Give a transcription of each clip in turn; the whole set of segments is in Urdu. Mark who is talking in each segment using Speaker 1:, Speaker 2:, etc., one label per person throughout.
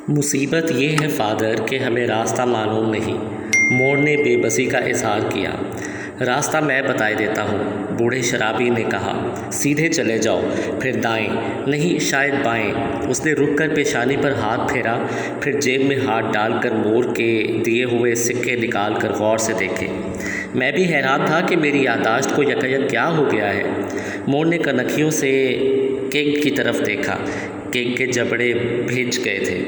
Speaker 1: مصیبت یہ ہے فادر کہ ہمیں راستہ معلوم نہیں۔ مور نے بے بسی کا اظہار کیا۔ راستہ میں بتائے دیتا ہوں، بوڑھے شرابی نے کہا۔ سیدھے چلے جاؤ، پھر دائیں، نہیں شاید بائیں۔ اس نے رک کر پیشانی پر ہاتھ پھیرا، پھر جیب میں ہاتھ ڈال کر مور کے دیے ہوئے سکے نکال کر غور سے دیکھے۔ میں بھی حیران تھا کہ میری یادداشت کو یکایک کیا ہو گیا ہے۔ مور نے کنکھیوں سے کینگ کی طرف دیکھا۔ کینگ کے جبڑے بھیج گئے تھے۔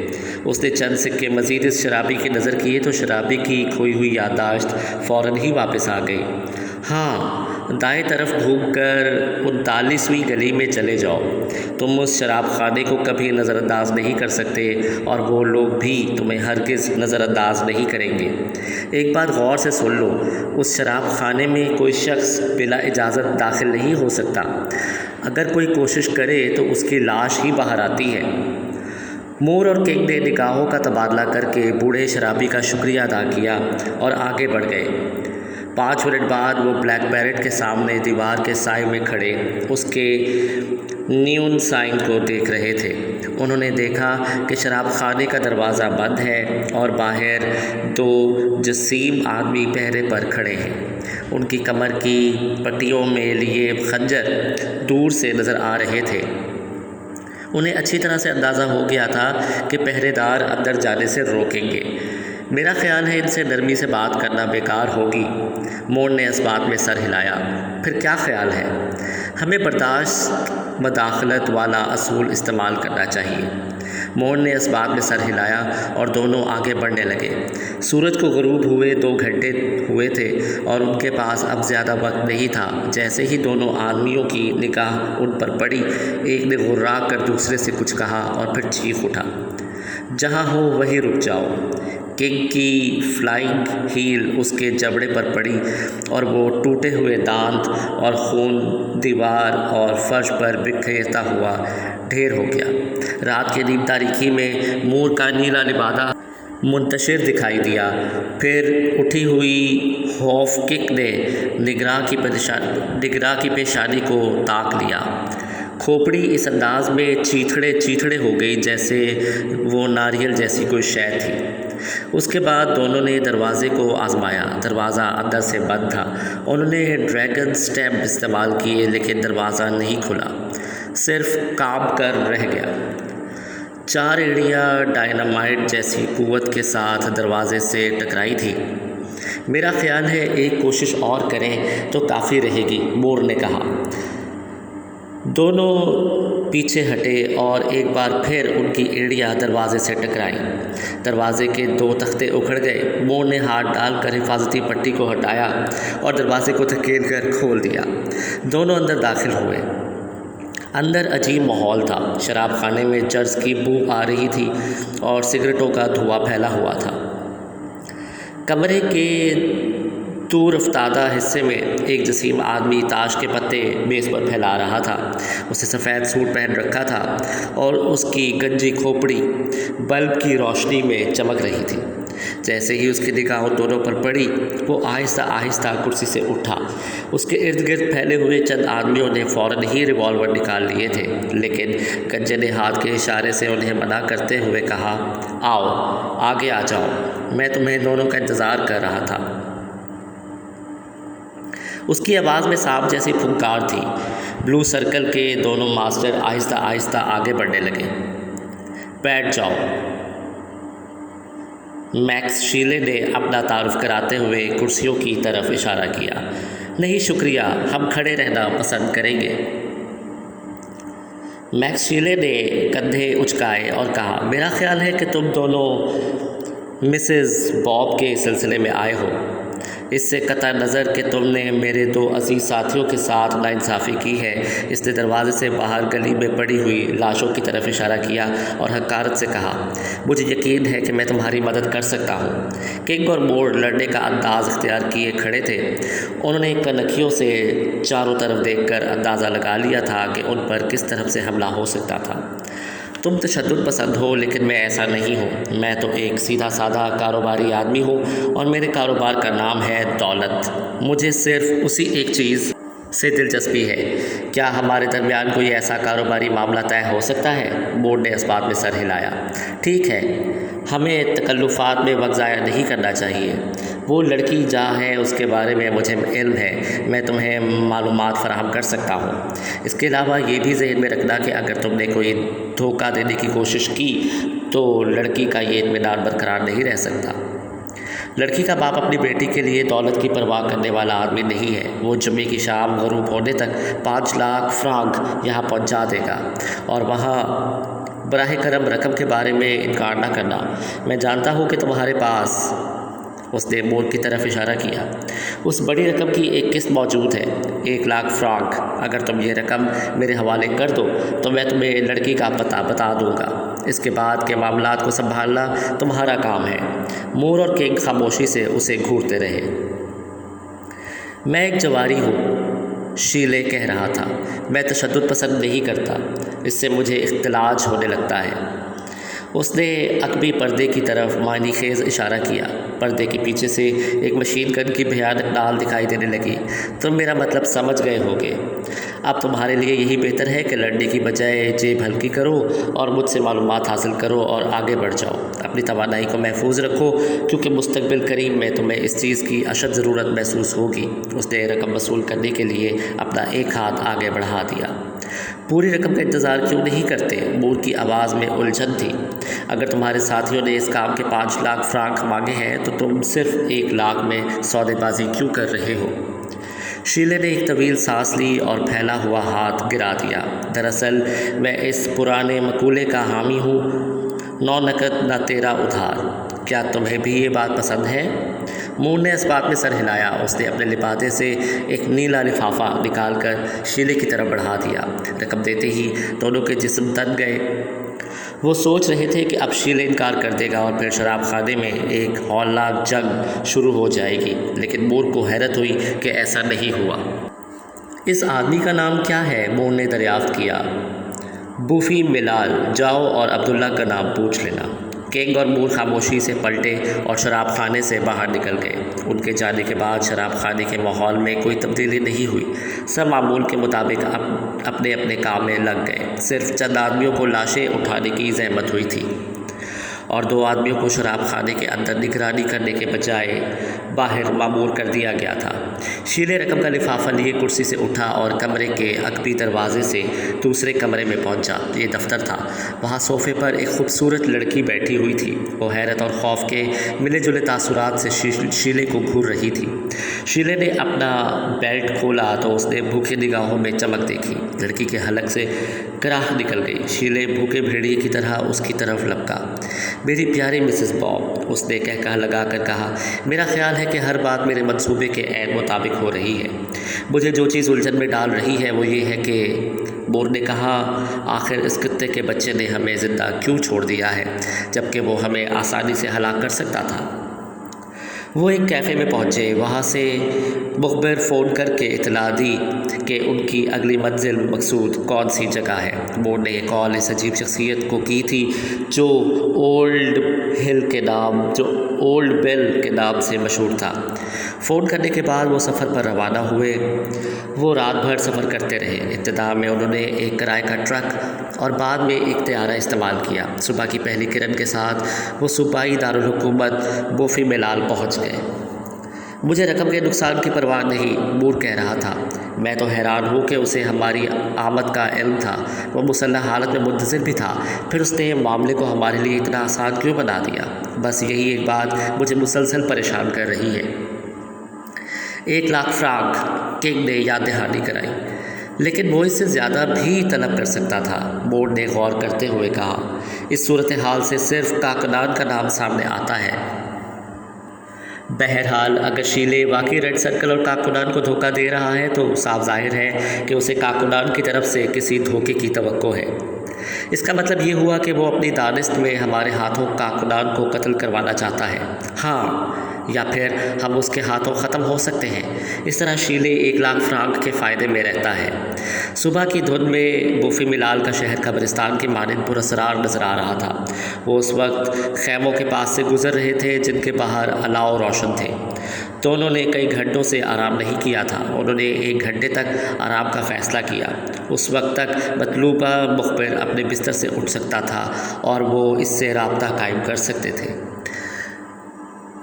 Speaker 1: اس نے چند سکے مزید اس شرابی کی نظر کیے تو شرابی کی کھوئی ہوئی یادداشت فوراً ہی واپس آ گئی۔ ہاں، دائیں طرف گھوم کر 39ویں گلی میں چلے جاؤ۔ تم اس شراب خانے کو کبھی نظر انداز نہیں کر سکتے اور وہ لوگ بھی تمہیں ہرگز نظر انداز نہیں کریں گے۔ ایک بات غور سے سن لو، اس شراب خانے میں کوئی شخص بلا اجازت داخل نہیں ہو سکتا۔ اگر کوئی کوشش کرے تو اس کی لاش ہی باہر آتی ہے۔ مور اور کینگ نے نگاہوں کا تبادلہ کر کے بوڑھے شرابی کا شکریہ ادا کیا اور آگے بڑھ گئے۔ 5 منٹ بعد وہ بلیک بیرٹ کے سامنے دیوار کے سائے میں کھڑے اس کے نیون سائن کو دیکھ رہے تھے۔ انہوں نے دیکھا کہ شراب خانے کا دروازہ بند ہے اور باہر 2 جسیم آدمی پہرے پر کھڑے ہیں۔ ان کی کمر کی پٹیوں میں لیے خنجر دور سے نظر آ رہے تھے۔ انہیں اچھی طرح سے اندازہ ہو گیا تھا کہ پہرے دار اندر جانے سے روکیں گے۔ میرا خیال ہے ان سے نرمی سے بات کرنا بیکار ہوگی۔ مور نے اس بات میں سر ہلایا۔ پھر کیا خیال ہے؟ ہمیں برداشت مداخلت والا اصول استعمال کرنا چاہیے۔ مور نے اس بات میں سر ہلایا اور دونوں آگے بڑھنے لگے۔ سورج کو غروب ہوئے 2 گھنٹے ہوئے تھے اور ان کے پاس اب زیادہ وقت نہیں تھا۔ جیسے ہی دونوں آدمیوں کی نگاہ ان پر پڑی، ایک نے غرا کر دوسرے سے کچھ کہا اور پھر چیخ اٹھا، جہاں ہو وہیں رک جاؤ۔ کینگ کی فلائنگ ہیل اس کے جبڑے پر پڑی اور وہ ٹوٹے ہوئے دانت اور خون دیوار اور فرش پر بکھیرتا ہوا ڈھیر ہو گیا۔ رات کی نیم تاریکی میں مور کا نیلا لبادہ منتشر دکھائی دیا۔ پھر اٹھی ہوئی ہوف کک نے نگراں کی پیشانی کو تاک لیا۔ کھوپڑی اس انداز میں چیتھڑے ہو گئی جیسے وہ ناریل جیسی کوئی شے تھی۔ اس کے بعد دونوں نے دروازے کو آزمایا۔ دروازہ اندر سے بند تھا۔ انہوں نے ڈریگن سٹیمپ استعمال کیے لیکن دروازہ نہیں کھلا، صرف کانپ کر رہ گیا۔ 4 ایڑیاں ڈائنامائٹ جیسی قوت کے ساتھ دروازے سے ٹکرائی تھی۔ میرا خیال ہے ایک کوشش اور کریں تو کافی رہے گی، مور نے کہا۔ دونوں پیچھے ہٹے اور ایک بار پھر ان کی ایڑیاں دروازے سے ٹکرائیں۔ دروازے کے 2 تختے اکھڑ گئے۔ مور نے ہاتھ ڈال کر حفاظتی پٹی کو ہٹایا اور دروازے کو دھکیل کر کھول دیا۔ دونوں اندر داخل ہوئے۔ اندر عجیب ماحول تھا۔ شراب خانے میں چرس کی بو آ رہی تھی اور سگریٹوں کا دھواں پھیلا ہوا تھا۔ کمرے کے دور افتادہ حصے میں ایک جسیم آدمی تاش کے پتے میز پر پھیلا رہا تھا۔ اس نے سفید سوٹ پہن رکھا تھا اور اس کی گنجی کھوپڑی بلب کی روشنی میں چمک رہی تھی۔ جیسے ہی اس کی نگاہ ان دونوں پر پڑی، وہ آہستہ آہستہ کرسی سے اٹھا۔ اس کے ارد گرد پھیلے ہوئے چند آدمیوں نے فوراً ہی ریوالور نکال لیے تھے، لیکن گنجے نے ہاتھ کے اشارے سے انہیں منع کرتے ہوئے کہا، آؤ، آگے آ جاؤ، میں تمہیں دونوں کا انتظار کر رہا تھا۔ اس کی آواز میں سانپ جیسی پھنکار تھی۔ بلو سرکل کے دونوں ماسٹر آہستہ آہستہ آگے بڑھنے لگے۔ بیٹھ جاؤ، میکس شیلے نے اپنا تعارف کراتے ہوئے کرسیوں کی طرف اشارہ کیا۔ نہیں شکریہ، ہم کھڑے رہنا پسند کریں گے۔ میکس شیلے نے کندھے اچکائے اور کہا، میرا خیال ہے کہ تم دونوں مسز باب کے سلسلے میں آئے ہو۔ اس سے قطع نظر کہ تم نے میرے 2 عزیز ساتھیوں کے ساتھ ناانصافی کی ہے۔ اس نے دروازے سے باہر گلی میں پڑی ہوئی لاشوں کی طرف اشارہ کیا اور حقارت سے کہا، مجھے یقین ہے کہ میں تمہاری مدد کر سکتا ہوں۔ کینگ اور مور لڑنے کا انداز اختیار کیے کھڑے تھے۔ انہوں نے کنکھیوں سے چاروں طرف دیکھ کر اندازہ لگا لیا تھا کہ ان پر کس طرف سے حملہ ہو سکتا تھا۔ تم تشدد پسند ہو لیکن میں ایسا نہیں ہوں۔ میں تو ایک سیدھا سادہ کاروباری آدمی ہوں اور میرے کاروبار کا نام ہے دولت۔ مجھے صرف اسی ایک چیز سے دلچسپی ہے کیا ہمارے درمیان کوئی ایسا کاروباری معاملہ طے ہو سکتا ہے؟ مور نے اس بات میں سر ہلایا۔ ٹھیک ہے، ہمیں تکلفات میں وقت ضائع نہیں کرنا چاہیے۔ وہ لڑکی جہاں ہے اس کے بارے میں مجھے علم ہے، میں تمہیں معلومات فراہم کر سکتا ہوں۔ اس کے علاوہ یہ بھی ذہن میں رکھنا کہ اگر تم نے کوئی دھوکہ دینے کی کوشش کی تو لڑکی کا یہ اطمینان برقرار نہیں رہ سکتا۔ لڑکی کا باپ اپنی بیٹی کے لیے دولت کی پرواہ کرنے والا آدمی نہیں ہے۔ وہ جمعے کی شام غروب ہونے تک 5 لاکھ فرانک یہاں پہنچا دے گا، اور وہاں براہ کرم رقم کے بارے میں انکار نہ کرنا۔ میں جانتا ہوں کہ تمہارے پاس، اس نے مور کی طرف اشارہ کیا، اس بڑی رقم کی ایک قسط موجود ہے، 1 لاکھ فرانک۔ اگر تم یہ رقم میرے حوالے کر دو تو میں تمہیں لڑکی کا پتہ بتا دوں گا۔ اس کے بعد کے معاملات کو سنبھالنا تمہارا کام ہے۔ مور اور کنگ خاموشی سے اسے گھورتے رہے۔ میں ایک جواری ہوں، شیلے کہہ رہا تھا۔ میں تشدد پسند نہیں کرتا، اس سے مجھے اختلاج ہونے لگتا ہے۔ اس نے عقبی پردے کی طرف معنی خیز اشارہ کیا۔ پردے کے پیچھے سے ایک مشین گن کی بھیانک ڈال دکھائی دینے لگی۔ تم میرا مطلب سمجھ گئے ہوگے۔ اب تمہارے لیے یہی بہتر ہے کہ لڑنے کی بجائے جیب ہلکی کرو اور مجھ سے معلومات حاصل کرو اور آگے بڑھ جاؤ۔ اپنی توانائی کو محفوظ رکھو، کیونکہ مستقبل قریب میں تمہیں اس چیز کی اشد ضرورت محسوس ہوگی۔ اس نے رقم وصول کرنے کے لیے اپنا ایک ہاتھ آگے بڑھا دیا۔ پوری رقم کا انتظار کیوں نہیں کرتے؟ مور کی آواز میں الجھن تھی۔ اگر تمہارے ساتھیوں نے اس کام کے 5 لاکھ فرانک مانگے ہیں تو تم صرف 1 لاکھ میں سودے بازی کیوں کر رہے ہو؟ شیلے نے ایک طویل سانس لی اور پھیلا ہوا ہاتھ گرا دیا۔ دراصل میں اس پرانے مقولے کا حامی ہوں، نو نقد نہ تیرا ادھار۔ کیا تمہیں بھی یہ بات پسند ہے؟ مور نے اس بات میں سر ہلایا۔ اس نے اپنے لبادے سے ایک نیلا لفافہ نکال کر شیلے کی طرف بڑھا دیا۔ رقم دیتے ہی دونوں کے جسم تن گئے۔ وہ سوچ رہے تھے کہ اب شیلے انکار کر دے گا اور پھر شراب خانے میں ایک ہولناک جنگ شروع ہو جائے گی، لیکن مور کو حیرت ہوئی کہ ایسا نہیں ہوا۔ اس آدمی کا نام کیا ہے؟ مور نے دریافت کیا۔ بوفی ملال۔ جاؤ اور عبداللہ کا نام پوچھ لینا۔ کنگ اور مور خاموشی سے پلٹے اور شراب خانے سے باہر نکل گئے۔ ان کے جانے کے بعد شراب خانے کے ماحول میں کوئی تبدیلی نہیں ہوئی۔ سب معمول کے مطابق اپنے اپنے کام میں لگ گئے۔ صرف چند آدمیوں کو لاشیں اٹھانے کی زحمت ہوئی تھی، اور 2 آدمیوں کو شراب خانے کے اندر نگرانی کرنے کے بجائے باہر مامور کر دیا گیا تھا۔ شیلے رقم کا لفافہ لیے کرسی سے اٹھا اور کمرے کے عقبی دروازے سے دوسرے کمرے میں پہنچا۔ یہ دفتر تھا۔ وہاں صوفے پر ایک خوبصورت لڑکی بیٹھی ہوئی تھی۔ وہ حیرت اور خوف کے ملے جلے تاثرات سے شیلے کو گھور رہی تھی۔ شیلے نے اپنا بیلٹ کھولا تو اس نے بھوکے نگاہوں میں چمک دیکھی۔ لڑکی کے حلق سے کراہ نکل گئی۔ شیلے بھوکے بھیڑیے کی طرح اس کی طرف لپکا۔ میری پیاری مسز باب، اس نے کہا لگا کر کہا، میرا خیال ہے کہ ہر بات میرے منصوبے کے عین مطابق ہو رہی ہے۔ مجھے جو چیز الجھن میں ڈال رہی ہے وہ یہ ہے کہ مور نے کہا، آخر اس کتے کے بچے نے ہمیں زندہ کیوں چھوڑ دیا ہے جبکہ وہ ہمیں آسانی سے ہلاک کر سکتا تھا؟ وہ ایک کیفے میں پہنچے۔ وہاں سے مخبر فون کر کے اطلاع دی کہ ان کی اگلی منزل مقصود کون سی جگہ ہے۔ مور نے یہ کال اس عجیب شخصیت کو کی تھی جو اولڈ بیل کے نام سے مشہور تھا۔ فون کرنے کے بعد وہ سفر پر روانہ ہوئے۔ وہ رات بھر سفر کرتے رہے۔ ابتدا میں انہوں نے ایک کرائے کا ٹرک اور بعد میں ایک طیارہ استعمال کیا۔ صبح کی پہلی کرن کے ساتھ وہ صوبائی دارالحکومت بوفی ملال پہنچ گئے۔ مجھے رقم کے نقصان کی پرواہ نہیں، مور کہہ رہا تھا۔ میں تو حیران ہوں کہ اسے ہماری آمد کا علم تھا۔ وہ مسلح حالت میں منتظر بھی تھا، پھر اس نے معاملے کو ہمارے لیے اتنا آسان کیوں بنا دیا؟ بس یہی ایک بات مجھے مسلسل پریشان کر رہی ہے۔ 1 لاکھ فرانک، کنگ نے یاد دہانی کرائی۔ لیکن وہ اس سے زیادہ بھی طلب کر سکتا تھا، مور نے غور کرتے ہوئے کہا۔ اس صورتحال سے صرف کاکنان کا نام سامنے آتا ہے۔ بہرحال اگر شیلے واقعی ریڈ سرکل اور کاکنان کو دھوکہ دے رہا ہے تو صاف ظاہر ہے کہ اسے کاکنان کی طرف سے کسی دھوکے کی توقع ہے۔ اس کا مطلب یہ ہوا کہ وہ اپنی دانست میں ہمارے ہاتھوں کاکنان کو قتل کروانا چاہتا ہے۔ ہاں، یا پھر ہم اس کے ہاتھوں ختم ہو سکتے ہیں۔ اس طرح شیلے 1,00,000 فرانک کے فائدے میں رہتا ہے۔ صبح کی دھند میں بوفی ملال کا شہر قبرستان کی مانند پراسرار نظر آ رہا تھا۔ وہ اس وقت خیموں کے پاس سے گزر رہے تھے جن کے باہر الاؤ روشن تھے۔ دونوں نے کئی گھنٹوں سے آرام نہیں کیا تھا۔ انہوں نے 1 گھنٹے تک آرام کا فیصلہ کیا۔ اس وقت تک مطلوبہ مخبر اپنے بستر سے اٹھ سکتا تھا اور وہ اس سے رابطہ قائم کر سکتے تھے۔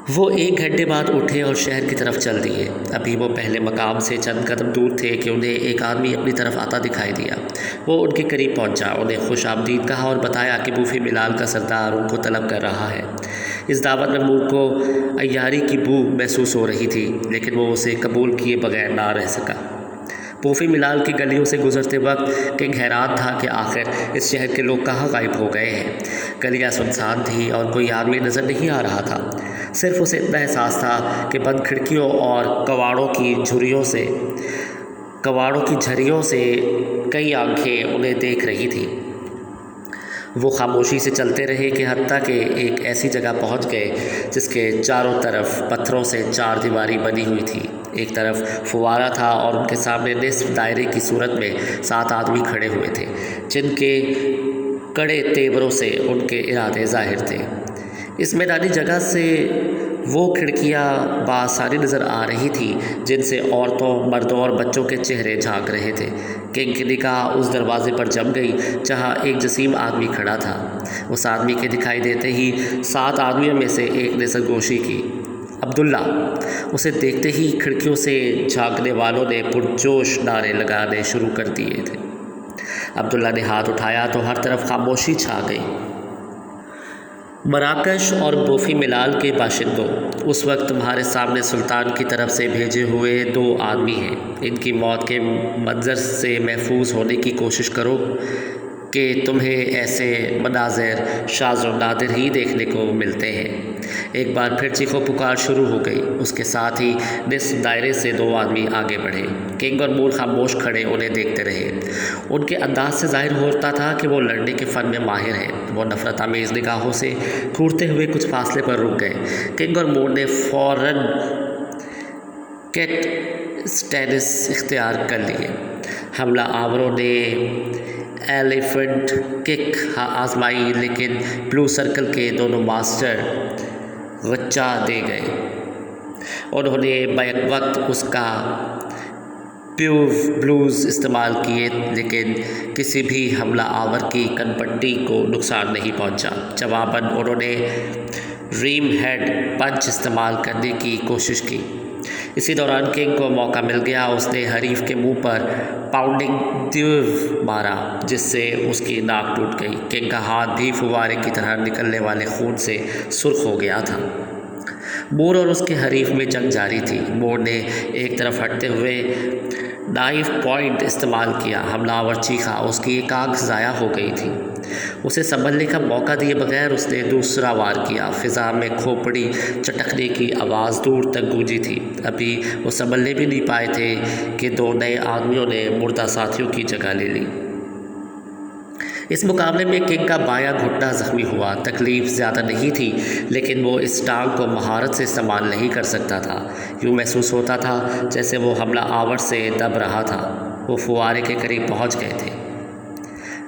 Speaker 1: وہ 1 گھنٹے بعد اٹھے اور شہر کی طرف چل دیے۔ ابھی وہ پہلے مقام سے چند قدم دور تھے کہ انہیں ایک آدمی اپنی طرف آتا دکھائی دیا۔ وہ ان کے قریب پہنچا، انہیں خوش آمدید کہا اور بتایا کہ بوفی ملال کا سردار ان کو طلب کر رہا ہے۔ اس دعوت میں منہ کو عیاری کی بو محسوس ہو رہی تھی، لیکن وہ اسے قبول کیے بغیر نہ رہ سکا۔ بوفی ملال کی گلیوں سے گزرتے وقت کنگ حیران تھا کہ آخر اس شہر کے لوگ کہاں غائب ہو گئے ہیں۔ گلیاں سنسان تھیں اور کوئی آدمی نظر نہیں آ رہا تھا۔ صرف اسے اتنا احساس تھا کہ بند کھڑکیوں اور کواڑوں کی جھریوں سے کئی آنکھیں انہیں دیکھ رہی تھیں۔ وہ خاموشی سے چلتے رہے کہ حتیٰ کہ ایک ایسی جگہ پہنچ گئے جس کے چاروں طرف پتھروں سے 4 دیواری بنی ہوئی تھی۔ ایک طرف فوارہ تھا اور ان کے سامنے نصف دائرے کی صورت میں 7 آدمی کھڑے ہوئے تھے جن کے کڑے تیوروں سے ان کے ارادے ظاہر تھے۔ اس میدانی جگہ سے وہ کھڑکیاں بآسانی نظر آ رہی تھیں جن سے عورتوں، مردوں اور بچوں کے چہرے جھانک رہے تھے۔ کنگ کی نگاہ اس دروازے پر جم گئی جہاں ایک جسیم آدمی کھڑا تھا۔ اس آدمی کے دکھائی دیتے ہی 7 آدمیوں میں سے ایک نے سرگوشی کی، عبداللہ۔ اسے دیکھتے ہی کھڑکیوں سے جھانکنے والوں نے پرجوش نعرے لگانے شروع کر دیے تھے۔ عبداللہ نے ہاتھ اٹھایا تو ہر طرف خاموشی چھا گئی۔ مراکش اور بوفی ملال کے باشندوں، اس وقت تمہارے سامنے سلطان کی طرف سے بھیجے ہوئے 2 آدمی ہیں۔ ان کی موت کے منظر سے محفوظ ہونے کی کوشش کرو کہ تمہیں ایسے مناظر شاذ و نادر ہی دیکھنے کو ملتے ہیں۔ ایک بار پھر چیخو پکار شروع ہو گئی۔ اس کے ساتھ ہی نصف دائرے سے 2 آدمی آگے بڑھے۔ کنگ اور مور خاموش کھڑے انہیں دیکھتے رہے۔ ان کے انداز سے ظاہر ہوتا تھا کہ وہ لڑنے کے فن میں ماہر ہیں۔ وہ نفرت آمیز نگاہوں سے گھورتے ہوئے کچھ فاصلے پر رک گئے۔ کنگ اور مور نے فوراً کیٹ اسٹینس اختیار کر لیے۔ حملہ آوروں نے ایلیفنٹ کک آزمائی لیکن بلو سرکل کے دونوں ماسٹر غچہ دے گئے۔ انہوں نے بیک وقت اس کا بلوز استعمال کیے لیکن کسی بھی حملہ آور کی کنپٹی کو نقصان نہیں پہنچا۔ جواباً انہوں نے ریم ہیڈ پنچ استعمال کرنے کی کوشش کی۔ اسی دوران کنگ کو موقع مل گیا۔ اس نے حریف کے منہ پر پاؤنڈنگ دیو مارا جس سے اس کی ناک ٹوٹ گئی۔ کنگ کا ہاتھ بھی فوارے کی طرح نکلنے والے خون سے سرخ ہو گیا تھا۔ مور اور اس کے حریف میں جنگ جاری تھی۔ مور نے ایک طرف ہٹتے ہوئے نائف پوائنٹ استعمال کیا۔ حملہ آور چیخا، اس کی ایک آنکھ ضائع ہو گئی تھی۔ اسے سنبھلنے کا موقع دیے بغیر اس نے دوسرا وار کیا۔ فضا میں کھوپڑی چٹکنے کی آواز دور تک گونجی تھی۔ ابھی وہ سنبھلنے بھی نہیں پائے تھے کہ 2 نئے آدمیوں نے مردہ ساتھیوں کی جگہ لے لی۔ اس مقابلے میں کنگ کا بایاں گھٹنا زخمی ہوا۔ تکلیف زیادہ نہیں تھی لیکن وہ اس ٹانگ کو مہارت سے استعمال نہیں کر سکتا تھا۔ یوں محسوس ہوتا تھا جیسے وہ حملہ آور سے دب رہا تھا۔ وہ فوارے کے قریب پہنچ گئے تھے۔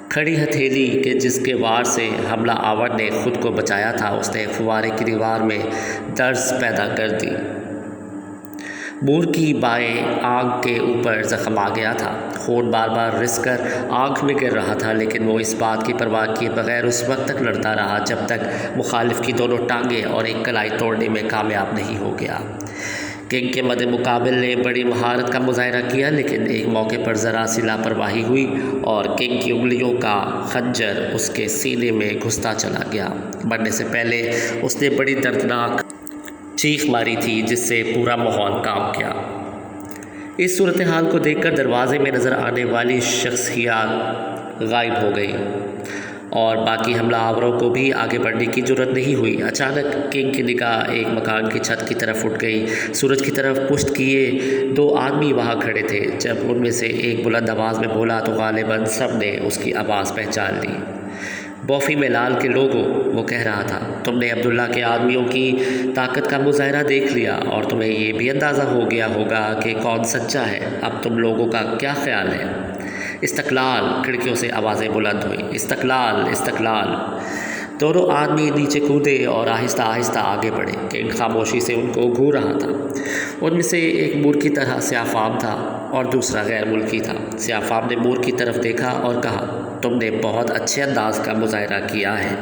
Speaker 1: کھڑی ہتھیلی کے جس کے وار سے حملہ آور نے خود کو بچایا تھا اس نے فوارے کی دیوار میں درز پیدا کر دی۔ مور کی بائیں آنکھ کے اوپر زخم آ گیا تھا۔ خون بار بار رس کر آنکھ میں گر رہا تھا لیکن وہ اس بات کی پرواہ کیے بغیر اس وقت تک لڑتا رہا جب تک مخالف کی دونوں ٹانگیں اور ایک کلائی توڑنے میں کامیاب نہیں ہو گیا۔ کنگ کے مد مقابل نے بڑی مہارت کا مظاہرہ کیا لیکن ایک موقع پر ذرا سی لاپرواہی ہوئی اور کنگ کی انگلیوں کا خنجر اس کے سینے میں گھستا چلا گیا۔ مرنے سے پہلے اس نے بڑی دردناک چیخ ماری تھی جس سے پورا ماحول کانپ گیا۔ اس صورتحال کو دیکھ کر دروازے میں نظر آنے والی شخصیات غائب ہو گئی اور باقی حملہ آوروں کو بھی آگے بڑھنے کی جرأت نہیں ہوئی۔ اچانک کنگ کی نگاہ ایک مکان کی چھت کی طرف اٹھ گئی۔ سورج کی طرف پشت کیے 2 آدمی وہاں کھڑے تھے۔ جب ان میں سے ایک بلند آواز میں بولا تو غالباً سب نے اس کی آواز پہچان لی۔ بوفی ملال کے لوگوں، وہ کہہ رہا تھا، تم نے عبداللہ کے آدمیوں کی طاقت کا مظاہرہ دیکھ لیا اور تمہیں یہ بھی اندازہ ہو گیا ہوگا کہ کون سچا ہے۔ اب تم لوگوں کا کیا خیال ہے؟ استقلال! کھڑکیوں سے آوازیں بلند ہوئیں، استقلال، استقلال! دونوں آدمی نیچے کودے اور آہستہ آہستہ آگے بڑھے۔ کنگ خاموشی سے ان کو گھور رہا تھا۔ ان میں سے ایک مور کی طرح سیاہ فام تھا اور دوسرا غیر ملکی تھا۔ سیاہ فام نے مور کی طرف دیکھا اور کہا، تم نے بہت اچھے انداز کا مظاہرہ کیا ہے۔